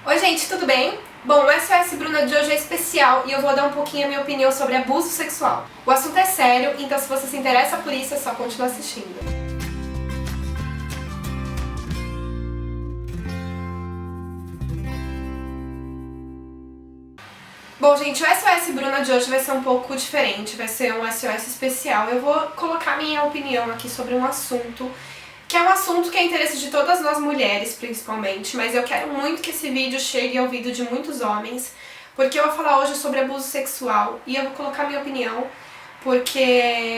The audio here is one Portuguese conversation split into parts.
Oi gente, tudo bem? Bom, o SOS Bruna de hoje é especial e eu vou dar um pouquinho a minha opinião sobre abuso sexual. O assunto é sério, então se você se interessa por isso, é só continuar assistindo. Bom gente, o SOS Bruna de hoje vai ser um pouco diferente, vai ser um SOS especial. Eu vou colocar minha opinião aqui sobre um assunto que é um assunto que é interesse de todas nós mulheres, principalmente, mas eu quero muito que esse vídeo chegue ao ouvido de muitos homens, porque eu vou falar hoje sobre abuso sexual e eu vou colocar minha opinião, porque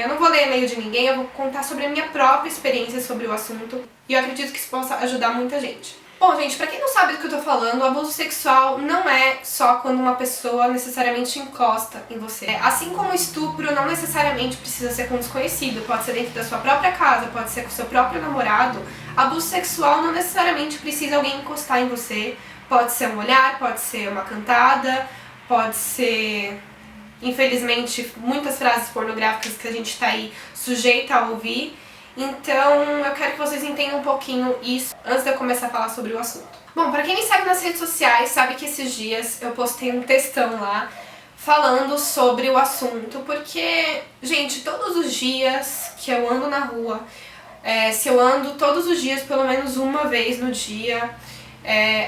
eu não vou ler e-mail de ninguém, eu vou contar sobre a minha própria experiência sobre o assunto e eu acredito que isso possa ajudar muita gente. Bom, gente, pra quem não sabe do que eu tô falando, o abuso sexual não é só quando uma pessoa necessariamente encosta em você. Assim como o estupro não necessariamente precisa ser com um desconhecido, pode ser dentro da sua própria casa, pode ser com o seu próprio namorado, abuso sexual não necessariamente precisa alguém encostar em você, pode ser um olhar, pode ser uma cantada, pode ser, infelizmente, muitas frases pornográficas que a gente tá aí sujeita a ouvir. Então eu quero que vocês entendam um pouquinho isso antes de eu começar a falar sobre o assunto. Bom, pra quem me segue nas redes sociais sabe que esses dias eu postei um textão lá falando sobre o assunto, porque, gente, todos os dias que eu ando na rua, se eu ando todos os dias pelo menos uma vez no dia,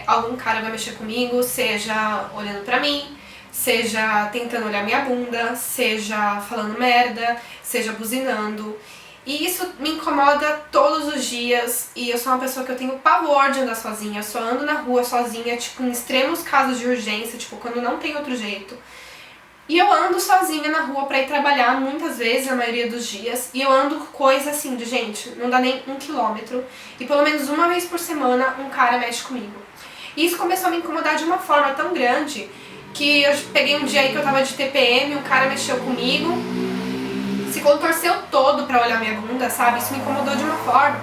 algum cara vai mexer comigo, seja olhando pra mim, seja tentando olhar minha bunda, seja falando merda, seja buzinando. E isso me incomoda todos os dias e eu sou uma pessoa que eu tenho pavor de andar sozinha, eu só ando na rua sozinha, tipo, em extremos casos de urgência, tipo, quando não tem outro jeito. E eu ando sozinha na rua pra ir trabalhar muitas vezes, na maioria dos dias, e eu ando coisa assim de, gente, não dá nem 1 quilômetro, e pelo menos uma vez por semana um cara mexe comigo. E isso começou a me incomodar de uma forma tão grande que eu peguei um dia aí que eu tava de TPM, um cara mexeu comigo, se contorceu todo pra olhar minha bunda, sabe? Isso me incomodou de uma forma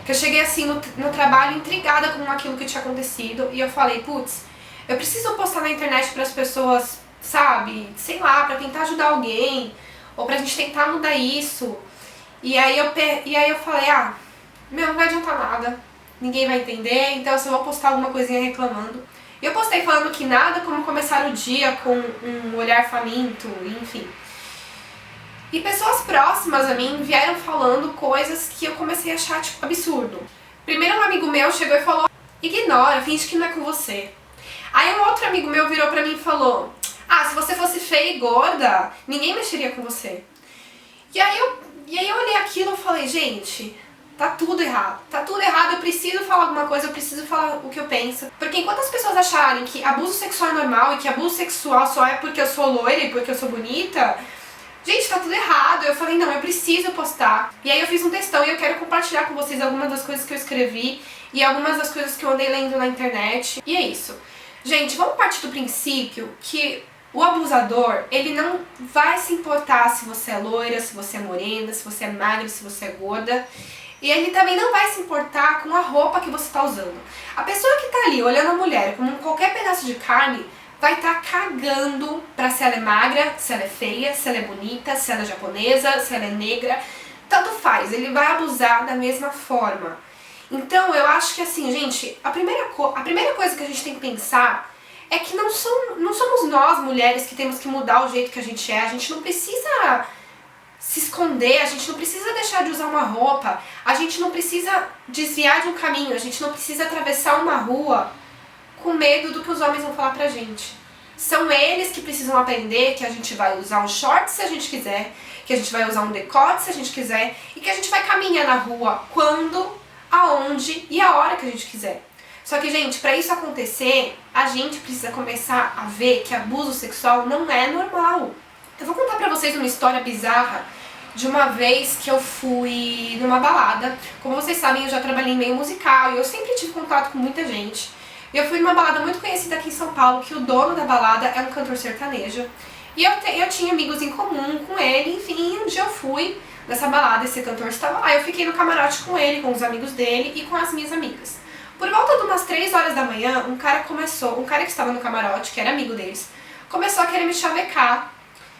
que eu cheguei assim no trabalho intrigada com aquilo que tinha acontecido e eu falei, putz, eu preciso postar na internet pras pessoas, sabe? Sei lá, pra tentar ajudar alguém ou pra gente tentar mudar isso. E aí eu falei, não vai adiantar nada, ninguém vai entender, então eu só vou postar alguma coisinha reclamando. E eu postei falando que nada como começar o dia com um olhar faminto, enfim. E pessoas próximas a mim vieram falando coisas que eu comecei a achar, tipo, absurdo. Primeiro um amigo meu chegou e falou, ignora, finge que não é com você. Aí um outro amigo meu virou pra mim e falou, se você fosse feia e gorda, ninguém mexeria com você. E aí eu olhei aquilo e falei, gente, tá tudo errado, eu preciso falar alguma coisa, eu preciso falar o que eu penso. Porque enquanto as pessoas acharem que abuso sexual é normal e que abuso sexual só é porque eu sou loira e porque eu sou bonita, gente, tá tudo errado. Eu falei, não, eu preciso postar. E aí eu fiz um textão e eu quero compartilhar com vocês algumas das coisas que eu escrevi e algumas das coisas que eu andei lendo na internet. E é isso. Gente, vamos partir do princípio que o abusador, ele não vai se importar se você é loira, se você é morena, se você é magra, se você é gorda. E ele também não vai se importar com a roupa que você tá usando. A pessoa que tá ali olhando a mulher como qualquer pedaço de carne vai estar cagando pra se ela é magra, se ela é feia, se ela é bonita, se ela é japonesa, se ela é negra, tanto faz, ele vai abusar da mesma forma. Então eu acho que assim, gente, a primeira coisa que a gente tem que pensar é que não somos nós mulheres que temos que mudar o jeito que a gente não precisa se esconder, a gente não precisa deixar de usar uma roupa, a gente não precisa desviar de um caminho, a gente não precisa atravessar uma rua com medo do que os homens vão falar pra gente. São eles que precisam aprender que a gente vai usar um short se a gente quiser, que a gente vai usar um decote se a gente quiser e que a gente vai caminhar na rua quando, aonde e a hora que a gente quiser. Só que, gente, pra isso acontecer, a gente precisa começar a ver que abuso sexual não é normal. Eu vou contar pra vocês uma história bizarra de uma vez que eu fui numa balada. Como vocês sabem, eu já trabalhei em meio musical e eu sempre tive contato com muita gente. Eu fui numa balada muito conhecida aqui em São Paulo, que o dono da balada é um cantor sertanejo. E eu tinha amigos em comum com ele, enfim, um dia eu fui nessa balada, esse cantor estava lá, eu fiquei no camarote com ele, com os amigos dele e com as minhas amigas. Por volta de umas 3 horas da manhã, um cara que estava no camarote, que era amigo deles, começou a querer me chavecar.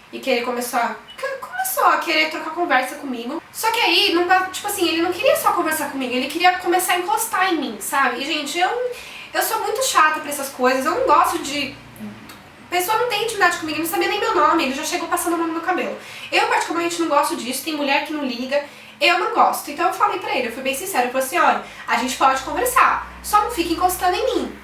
E que ele começou a querer trocar conversa comigo. Só que aí, tipo assim, ele não queria só conversar comigo, ele queria começar a encostar em mim, sabe? E, gente, eu Eu sou muito chata pra essas coisas, eu não gosto de... A pessoa não tem intimidade comigo, não sabia nem meu nome, ele já chegou passando a mão no meu cabelo. Eu particularmente não gosto disso, tem mulher que não liga, eu não gosto. Então eu falei pra ele, eu fui bem sincera, eu falei assim, olha, a gente pode conversar, só não fica encostando em mim.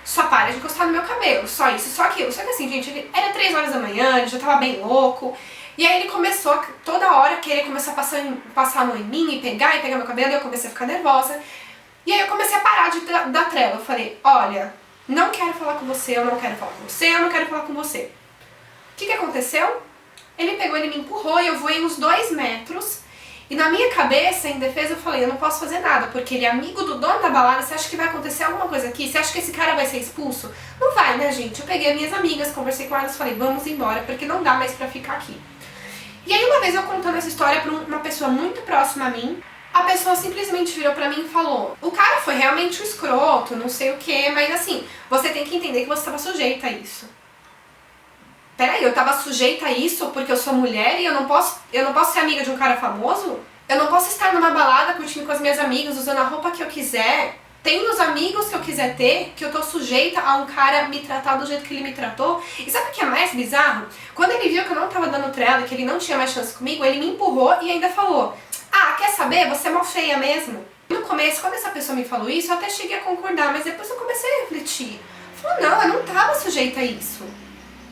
Só para de encostar no meu cabelo, só isso, só aquilo. Só que assim, gente, ele era 3 horas da manhã, ele já tava bem louco. E aí ele começou toda hora querer começar a passar a mão em mim e pegar meu cabelo, e eu comecei a ficar nervosa. E aí eu comecei a parar de dar trela. Eu falei, olha, não quero falar com você, eu não quero falar com você, eu não quero falar com você. O que aconteceu? Ele pegou, ele me empurrou e eu voei uns 2 metros. E na minha cabeça, em defesa, eu falei, eu não posso fazer nada, porque ele é amigo do dono da balada, você acha que vai acontecer alguma coisa aqui? Você acha que esse cara vai ser expulso? Não vai, né, gente? Eu peguei as minhas amigas, conversei com elas, falei, vamos embora, porque não dá mais pra ficar aqui. E aí uma vez eu contando essa história pra uma pessoa muito próxima a mim, a pessoa simplesmente virou pra mim e falou, o cara foi realmente um escroto, não sei o que, mas assim, você tem que entender que você estava sujeita a isso. Peraí, eu tava sujeita a isso porque eu sou mulher e eu não posso ser amiga de um cara famoso? Eu não posso estar numa balada curtindo com as minhas amigas, usando a roupa que eu quiser, tendo os amigos que eu quiser ter, que eu tô sujeita a um cara me tratar do jeito que ele me tratou. E sabe o que é mais bizarro? Quando ele viu que eu não tava dando trela, que ele não tinha mais chance comigo, ele me empurrou e ainda falou, ah, quer saber? Você é mó feia mesmo. No começo, quando essa pessoa me falou isso, eu até cheguei a concordar, mas depois eu comecei a refletir. Falei, não, eu não tava sujeita a isso.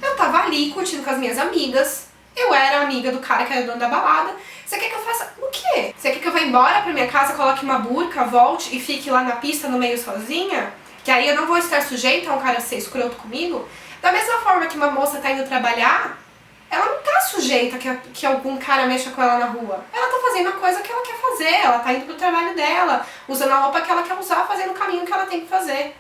Eu tava ali curtindo com as minhas amigas, eu era amiga do cara que era dono da balada. Você quer que eu faça o quê? Você quer que eu vá embora pra minha casa, coloque uma burca, volte e fique lá na pista no meio sozinha? Que aí eu não vou estar sujeita a um cara ser escroto comigo? Da mesma forma que uma moça tá indo trabalhar, ela não tá sujeita que algum cara mexa com ela na rua. Ela tá fazendo a coisa que ela quer fazer, ela tá indo pro trabalho dela, usando a roupa que ela quer usar, fazendo o caminho que ela tem que fazer.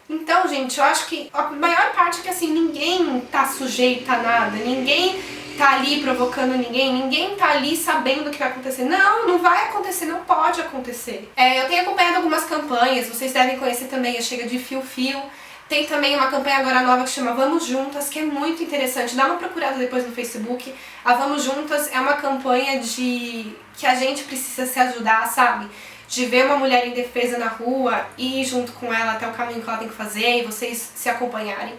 Então, gente, eu acho que a maior parte é que assim, ninguém tá sujeito a nada, ninguém tá ali provocando ninguém tá ali sabendo o que vai acontecer. Não, não vai acontecer, não pode acontecer. Eu tenho acompanhado algumas campanhas, vocês devem conhecer também a Chega de Fio Fio. Tem também uma campanha agora nova que chama Vamos Juntas, que é muito interessante. Dá uma procurada depois no Facebook. A Vamos Juntas é uma campanha de que a gente precisa se ajudar, sabe? De ver uma mulher indefesa na rua e ir junto com ela até o caminho que ela tem que fazer e vocês se acompanharem.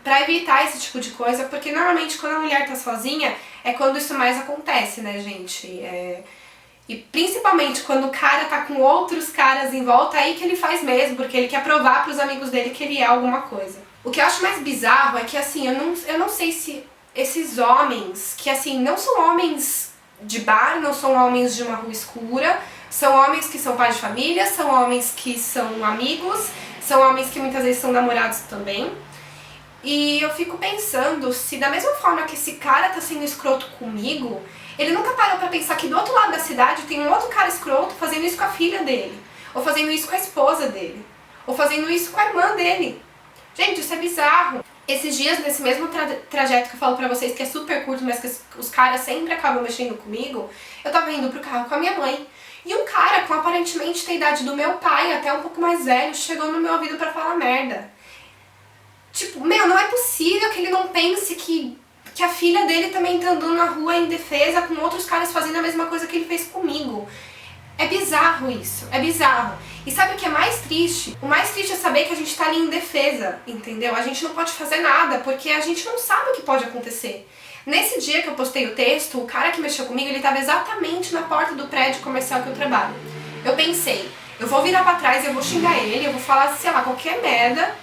Pra evitar esse tipo de coisa, porque normalmente quando a mulher tá sozinha é quando isso mais acontece, né, gente? E principalmente quando o cara tá com outros caras em volta, aí que ele faz mesmo, porque ele quer provar pros amigos dele que ele é alguma coisa. O que eu acho mais bizarro é que, assim, eu não sei se esses homens, que assim, não são homens de bar, não são homens de uma rua escura, são homens que são pais de família, são homens que são amigos, são homens que muitas vezes são namorados também. E eu fico pensando se da mesma forma que esse cara tá sendo escroto comigo, ele nunca parou pra pensar que do outro lado da cidade tem um outro cara escroto fazendo isso com a filha dele, ou fazendo isso com a esposa dele, ou fazendo isso com a irmã dele. Gente, isso é bizarro. Esses dias, nesse mesmo trajeto que eu falo pra vocês, que é super curto, mas que os caras sempre acabam mexendo comigo, eu tava indo pro carro com a minha mãe. E um cara com aparentemente a idade do meu pai, até um pouco mais velho, chegou no meu ouvido pra falar merda. Tipo, meu, não é possível que ele não pense que a filha dele também tá andando na rua indefesa com outros caras fazendo a mesma coisa que ele fez comigo. É bizarro isso, é bizarro. E sabe o que é mais triste? O mais triste é saber que a gente tá ali indefesa, entendeu? A gente não pode fazer nada, porque a gente não sabe o que pode acontecer. Nesse dia que eu postei o texto, o cara que mexeu comigo, ele tava exatamente na porta do prédio comercial que eu trabalho. Eu pensei, eu vou virar pra trás, eu vou xingar ele, eu vou falar, sei lá, qualquer merda,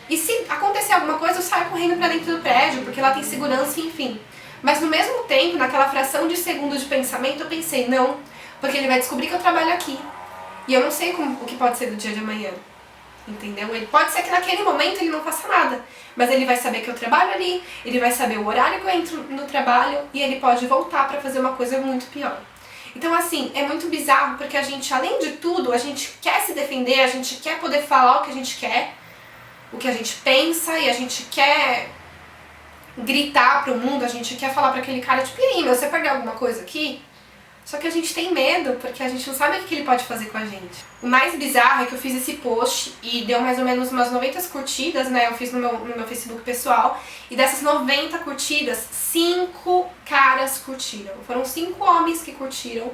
e se acontecer alguma coisa, eu saio correndo pra dentro do prédio, porque lá tem segurança, enfim. Mas no mesmo tempo, naquela fração de segundo de pensamento, eu pensei, não, porque ele vai descobrir que eu trabalho aqui. E eu não sei o que pode ser do dia de amanhã, entendeu? Ele pode ser que naquele momento ele não faça nada, mas ele vai saber que eu trabalho ali, ele vai saber o horário que eu entro no trabalho e ele pode voltar pra fazer uma coisa muito pior. Então assim, é muito bizarro porque a gente, além de tudo, a gente quer se defender, a gente quer poder falar o que a gente quer, o que a gente pensa e a gente quer gritar pro mundo, a gente quer falar pra aquele cara, tipo, e aí, meu, você perdeu alguma coisa aqui? Só que a gente tem medo, porque a gente não sabe o que ele pode fazer com a gente. O mais bizarro é que eu fiz esse post e deu mais ou menos umas 90 curtidas, né? Eu fiz no meu Facebook pessoal. E dessas 90 curtidas, 5 caras curtiram. Foram 5 homens que curtiram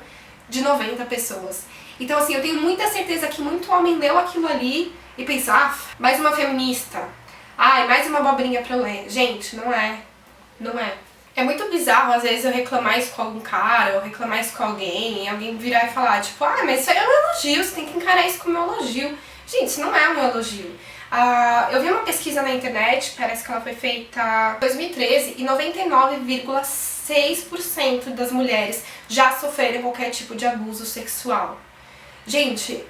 de 90 pessoas. Então assim, eu tenho muita certeza que muito homem leu aquilo ali e pensa, ah, mais uma feminista, ai, mais uma abobrinha pra eu ler. Gente, não é. Não é. É muito bizarro, às vezes, eu reclamar isso com algum cara, ou reclamar isso com alguém, e alguém virar e falar, tipo, ah, mas isso aí é um elogio, você tem que encarar isso como um elogio. Gente, isso não é um elogio. Eu vi uma pesquisa na internet, parece que ela foi feita em 2013, e 99,6% das mulheres já sofreram qualquer tipo de abuso sexual. Gente,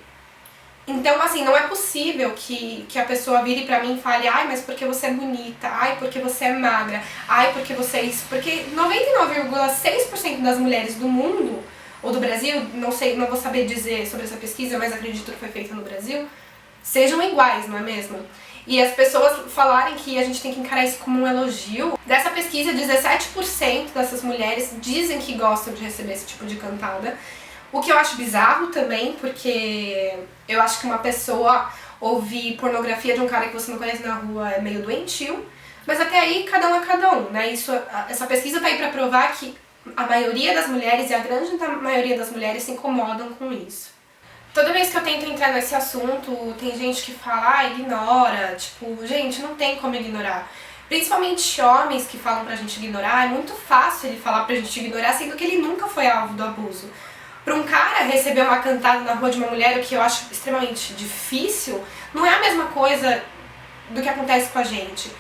então assim, não é possível que a pessoa vire pra mim e fale, ai, mas porque você é bonita, ai, porque você é magra, ai, porque você é isso, porque 99,6% das mulheres do mundo, ou do Brasil, não sei, não vou saber dizer sobre essa pesquisa, mas acredito que foi feita no Brasil, sejam iguais, não é mesmo? E as pessoas falarem que a gente tem que encarar isso como um elogio. Dessa pesquisa, 17% dessas mulheres dizem que gostam de receber esse tipo de cantada. O que eu acho bizarro também, porque eu acho que uma pessoa ouvir pornografia de um cara que você não conhece na rua é meio doentio, mas até aí cada um é cada um, né? Essa pesquisa tá aí pra provar que a maioria das mulheres e a grande maioria das mulheres se incomodam com isso. Toda vez que eu tento entrar nesse assunto, tem gente que fala, ah, ignora, tipo, gente, não tem como ignorar. Principalmente homens que falam pra gente ignorar, é muito fácil ele falar pra gente ignorar, sendo que ele nunca foi alvo do abuso. Para um cara receber uma cantada na rua de uma mulher, o que eu acho extremamente difícil, não é a mesma coisa do que acontece com a gente.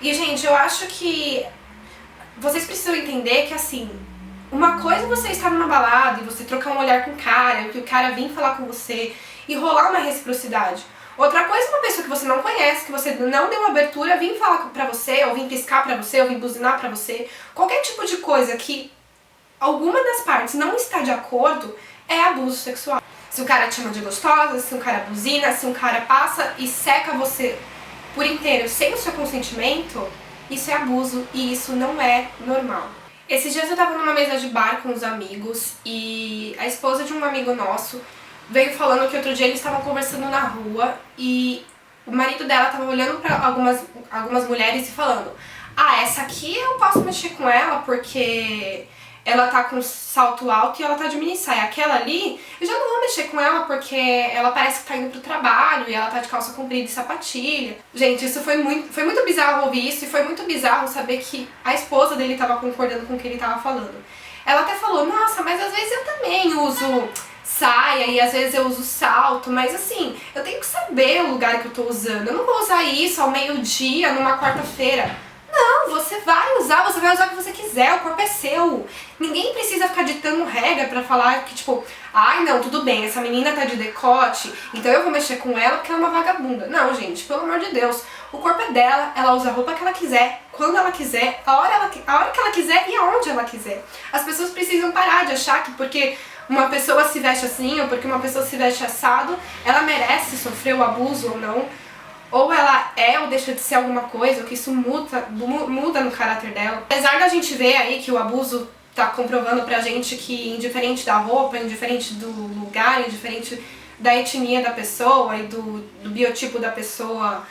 E, gente, eu acho que vocês precisam entender que, assim, uma coisa é você estar numa balada e você trocar um olhar com o cara, que o cara vir falar com você e rolar uma reciprocidade. Outra coisa é uma pessoa que você não conhece, que você não deu abertura, vir falar pra você, ou vir piscar pra você, ou vir buzinar pra você. Qualquer tipo de coisa que alguma das partes não está de acordo, é abuso sexual. Se o cara te chama de gostosa, se um cara buzina, se um cara passa e seca você por inteiro sem o seu consentimento, isso é abuso e isso não é normal. Esses dias eu tava numa mesa de bar com os amigos e a esposa de um amigo nosso veio falando que outro dia eles estavam conversando na rua e o marido dela tava olhando pra algumas mulheres e falando, ah, essa aqui eu posso mexer com ela porque ela tá com salto alto e ela tá de mini saia. Aquela ali, eu já não vou mexer com ela porque ela parece que tá indo pro trabalho e ela tá de calça comprida e sapatilha. Gente, isso foi muito bizarro ouvir isso e foi muito bizarro saber que a esposa dele tava concordando com o que ele tava falando. Ela até falou, nossa, mas às vezes eu também uso saia e às vezes eu uso salto, mas assim, eu tenho que saber o lugar que eu tô usando. Eu não vou usar isso ao meio-dia, numa quarta-feira. Não, você vai usar o que você quiser, o corpo é seu. Ninguém precisa ficar ditando regra pra falar que, tipo, ai não, tudo bem, essa menina tá de decote, então eu vou mexer com ela porque ela é uma vagabunda. Não, gente, pelo amor de Deus, o corpo é dela, ela usa a roupa que ela quiser, quando ela quiser, a hora que ela quiser e aonde ela quiser. As pessoas precisam parar de achar que porque uma pessoa se veste assim ou porque uma pessoa se veste assado, ela merece sofrer o abuso ou não. Ou ela é ou deixa de ser alguma coisa, ou que isso muda no caráter dela. Apesar da gente ver aí que o abuso tá comprovando pra gente que indiferente da roupa, indiferente do lugar, indiferente da etnia da pessoa e do biotipo da pessoa,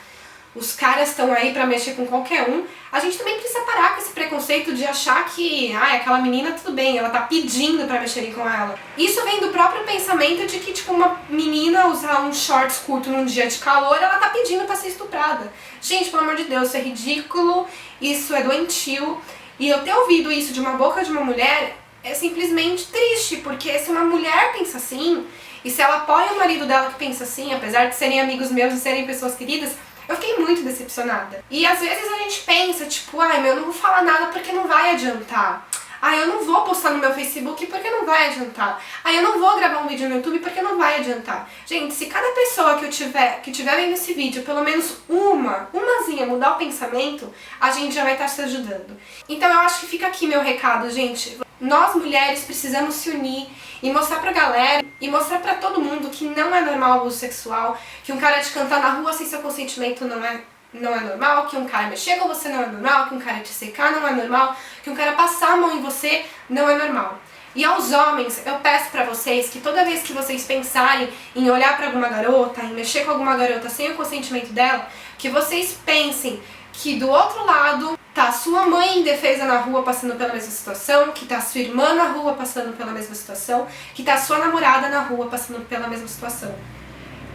os caras estão aí pra mexer com qualquer um, a gente também precisa parar com esse preconceito de achar que, aquela menina tudo bem, ela tá pedindo pra mexerem com ela. Isso vem do próprio pensamento de que, tipo, uma menina usar um shorts curto num dia de calor, ela tá pedindo pra ser estuprada. Gente, pelo amor de Deus, isso é ridículo, isso é doentio, e eu ter ouvido isso de uma boca de uma mulher é simplesmente triste, porque se uma mulher pensa assim, e se ela apoia o marido dela que pensa assim, apesar de serem amigos meus e serem pessoas queridas, eu fiquei muito decepcionada. E às vezes a gente pensa, tipo, ai, eu não vou falar nada porque não vai adiantar. Eu não vou postar no meu Facebook porque não vai adiantar. Eu não vou gravar um vídeo no YouTube porque não vai adiantar. Gente, se cada pessoa que tiver vendo esse vídeo, pelo menos umazinha mudar o pensamento, a gente já vai estar se ajudando. Então eu acho que fica aqui meu recado, gente. Nós mulheres precisamos se unir e mostrar pra galera e mostrar pra todo mundo que não é normal o abuso sexual, que um cara te cantar na rua sem seu consentimento não é normal, que um cara mexer com você não é normal, que um cara te secar não é normal, que um cara passar a mão em você não é normal. E aos homens, eu peço pra vocês que toda vez que vocês pensarem em olhar pra alguma garota, em mexer com alguma garota sem o consentimento dela, que vocês pensem que do outro lado tá a sua mãe indefesa na rua passando pela mesma situação, que tá a sua irmã na rua passando pela mesma situação, que tá a sua namorada na rua passando pela mesma situação.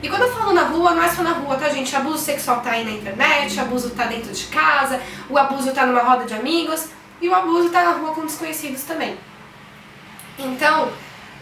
E quando eu falo na rua, não é só na rua, tá, gente? Abuso sexual tá aí na internet, abuso tá dentro de casa, o abuso tá numa roda de amigos e o abuso tá na rua com desconhecidos também. Então,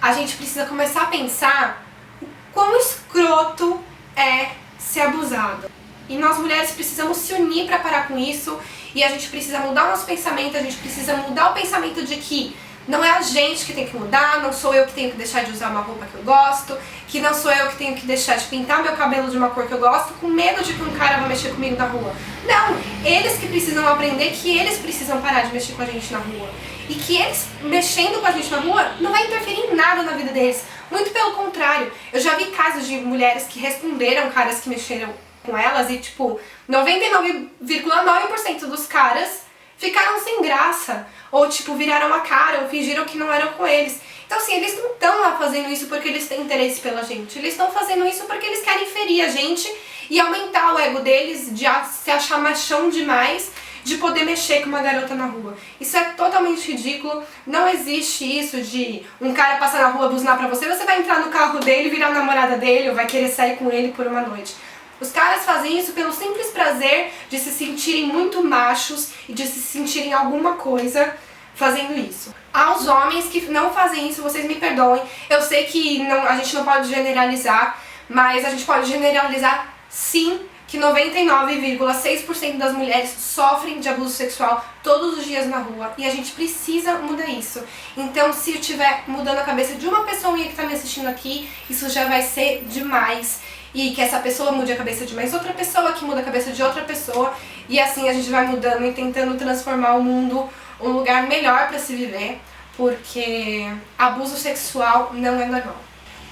a gente precisa começar a pensar o quão escroto é ser abusado. E nós mulheres precisamos se unir pra parar com isso e a gente precisa mudar o nosso pensamento, a gente precisa mudar o pensamento de que não é a gente que tem que mudar, não sou eu que tenho que deixar de usar uma roupa que eu gosto, que não sou eu que tenho que deixar de pintar meu cabelo de uma cor que eu gosto com medo de que um cara vai mexer comigo na rua. Não, eles que precisam aprender que eles precisam parar de mexer com a gente na rua. E que eles mexendo com a gente na rua não vai interferir em nada na vida deles. Muito pelo contrário, eu já vi casos de mulheres que responderam caras que mexeram com elas e tipo, 99,9% dos caras ficaram sem graça, ou tipo, viraram a cara, ou fingiram que não eram com eles. Então assim, eles não estão lá fazendo isso porque eles têm interesse pela gente, eles estão fazendo isso porque eles querem ferir a gente e aumentar o ego deles de se achar machão demais, de poder mexer com uma garota na rua. Isso é totalmente ridículo, não existe isso de um cara passar na rua buzinar pra você, você vai entrar no carro dele, virar a namorada dele, ou vai querer sair com ele por uma noite. Os caras fazem isso pelo simples prazer de se sentirem muito machos e de se sentirem alguma coisa fazendo isso. Aos homens que não fazem isso, vocês me perdoem, eu sei que a gente não pode generalizar, mas a gente pode generalizar sim que 99,6% das mulheres sofrem de abuso sexual todos os dias na rua e a gente precisa mudar isso. Então, se eu estiver mudando a cabeça de uma pessoa que está me assistindo aqui, isso já vai ser demais. E que essa pessoa mude a cabeça de mais outra pessoa, que muda a cabeça de outra pessoa, e assim a gente vai mudando e tentando transformar o mundo um lugar melhor para se viver, porque abuso sexual não é normal.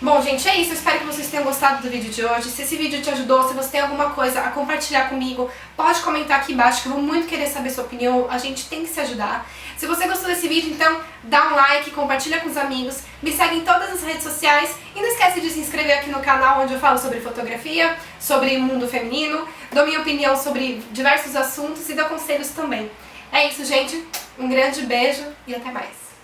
Bom, gente, é isso. Eu espero que vocês tenham gostado do vídeo de hoje. Se esse vídeo te ajudou, se você tem alguma coisa a compartilhar comigo, pode comentar aqui embaixo que eu vou muito querer saber sua opinião. A gente tem que se ajudar. Se você gostou desse vídeo, então dá um like, compartilha com os amigos, me segue em todas as redes sociais e não esquece de se inscrever aqui no canal onde eu falo sobre fotografia, sobre mundo feminino, dou minha opinião sobre diversos assuntos e dou conselhos também. É isso, gente. Um grande beijo e até mais.